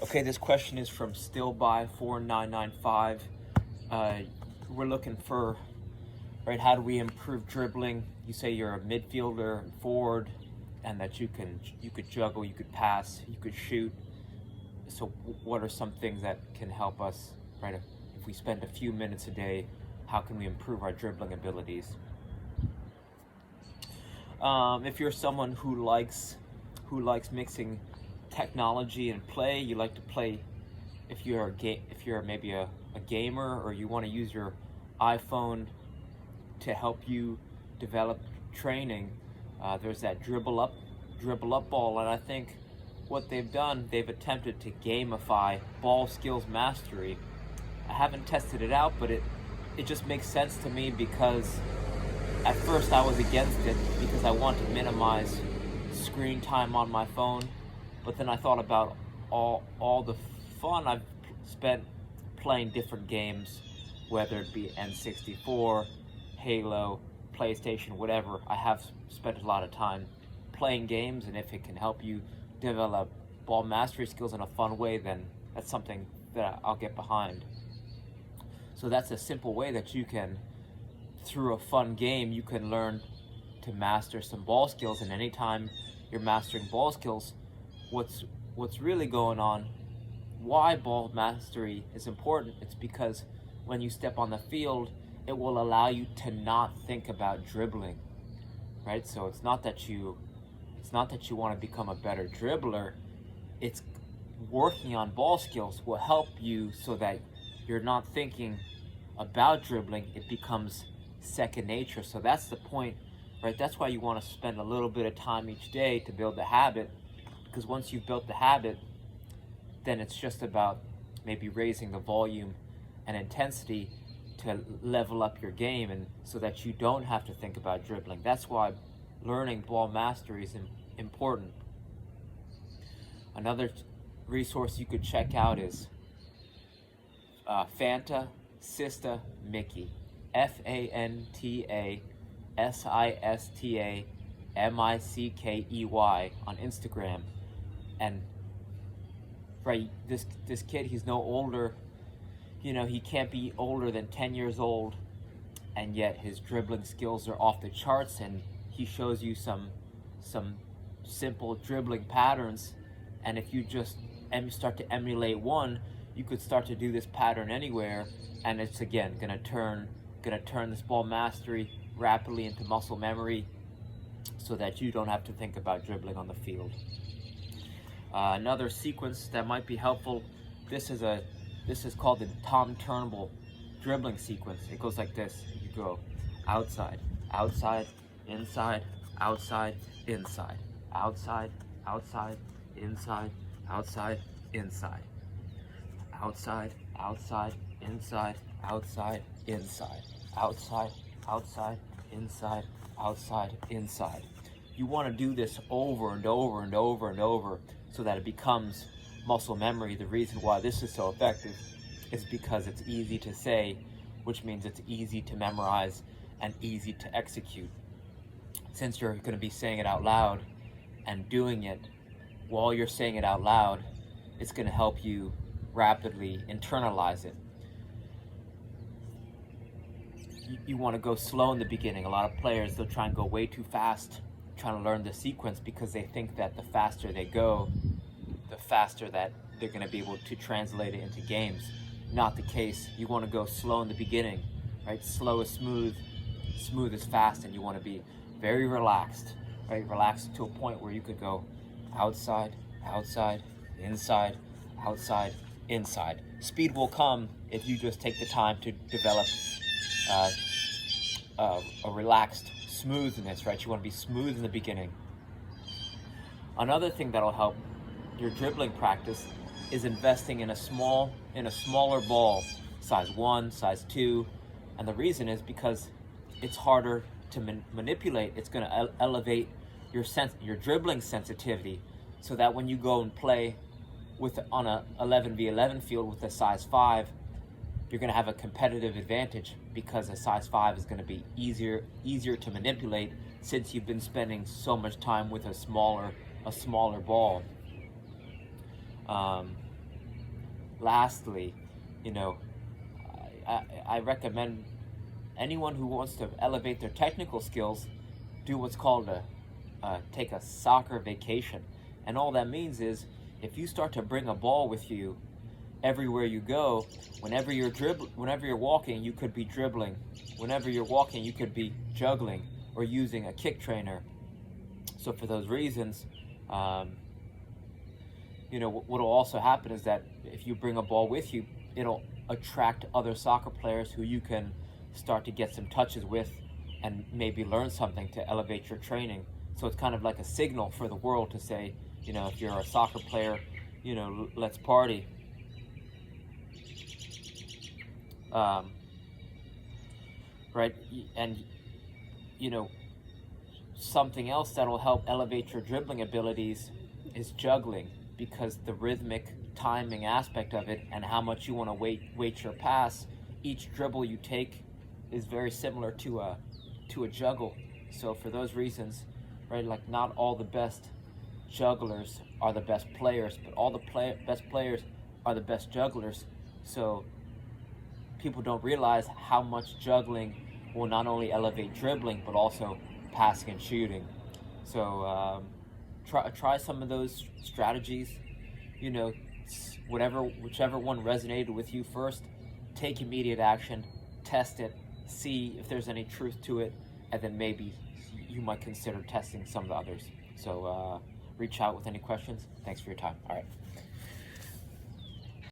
Okay, this question is from stillby4995. We're looking for, right, how do we improve dribbling? You say you're a midfielder and forward, and that you could juggle, you could pass, you could shoot. So what are some things that can help us, right? If we spend a few minutes a day, how can we improve our dribbling abilities? If you're someone who likes mixing technology and play, you like to play. If you're maybe a gamer, or you want to use your iPhone to help you develop training, there's that dribble up ball, and I think what they've done, they've attempted to gamify ball skills mastery. I haven't tested it out, but it just makes sense to me, because at first I was against it because I want to minimize screen time on my phone, but then I thought about all the fun I've spent playing different games, whether it be N64, Halo, PlayStation, whatever. I have spent a lot of time playing games, and if it can help you develop ball mastery skills in a fun way, then that's something that I'll get behind. So that's a simple way that you can, through a fun game, you can learn to master some ball skills. And anytime you're mastering ball skills, what's really going on, why ball mastery is important, it's because when you step on the field, it will allow you to not think about dribbling, right? So it's not that you want to become a better dribbler. It's working on ball skills will help you so that you're not thinking about dribbling. It becomes second nature. So that's the point, right? That's why you want to spend a little bit of time each day to build the habit, because once you've built the habit, then it's just about maybe raising the volume and intensity to level up your game, and so that you don't have to think about dribbling. That's why learning ball mastery is important. Another resource you could check out is Fanta Sista Mickey, FANTA SISTA MICKEY on Instagram. And right, this kid, he's no older, he can't be older than 10 years old, and yet his dribbling skills are off the charts, and he shows you some simple dribbling patterns. And if you just start to emulate one, you could start to do this pattern anywhere, and it's again gonna turn this ball mastery rapidly into muscle memory, so that you don't have to think about dribbling on the field. Another sequence that might be helpful, this is called the Tom Turnbull dribbling sequence. It goes like this. You go outside, outside, inside, outside, inside, outside, outside, inside, outside, inside, outside, outside, inside, outside, inside, outside, outside, inside, outside, inside. You want to do this over and over and over and over, so that it becomes muscle memory. The reason why this is so effective is because it's easy to say, which means it's easy to memorize and easy to execute. Since you're going to be saying it out loud and doing it while you're saying it out loud, it's going to help you rapidly internalize it. You want to go slow in the beginning. A lot of players, they'll try and go way too fast trying to learn the sequence, because they think that the faster they go, the faster that they're going to be able to translate it into games. Not the case. You want to go slow in the beginning, right? Slow is smooth, smooth is fast, and you want to be very relaxed, right? Relaxed to a point where you could go outside, outside, inside, outside, inside. Speed will come if you just take the time to develop a relaxed smoothness, right? You want to be smooth in the beginning. Another thing that'll help your dribbling practice is investing in a smaller ball, size 1, size 2, and the reason is because it's harder to manipulate. It's going to elevate your dribbling sensitivity, so that when you go and play on a 11v11 field with a size 5, you're going to have a competitive advantage, because a size 5 is going to be easier to manipulate, since you've been spending so much time with a smaller ball. lastly, you know, I recommend anyone who wants to elevate their technical skills do what's called take a soccer vacation. And all that means is, if you start to bring a ball with you everywhere you go, whenever you're walking, you could be dribbling. Whenever you're walking, you could be juggling or using a kick trainer. So for those reasons, what will also happen is that if you bring a ball with you, it'll attract other soccer players who you can start to get some touches with and maybe learn something to elevate your training. So it's kind of like a signal for the world to say, if you're a soccer player, let's party. Right? And, something else that'll help elevate your dribbling abilities is juggling, because the rhythmic timing aspect of it and how much you want to weight your pass, each dribble you take is very similar to a juggle. So for those reasons, right, like not all the best jugglers are the best players, but all the best players are the best jugglers. So people don't realize how much juggling will not only elevate dribbling but also passing and shooting. So try some of those strategies. Whichever one resonated with you first, take immediate action, test it, see if there's any truth to it, and then maybe you might consider testing some of the others. So reach out with any questions. Thanks for your time. All right.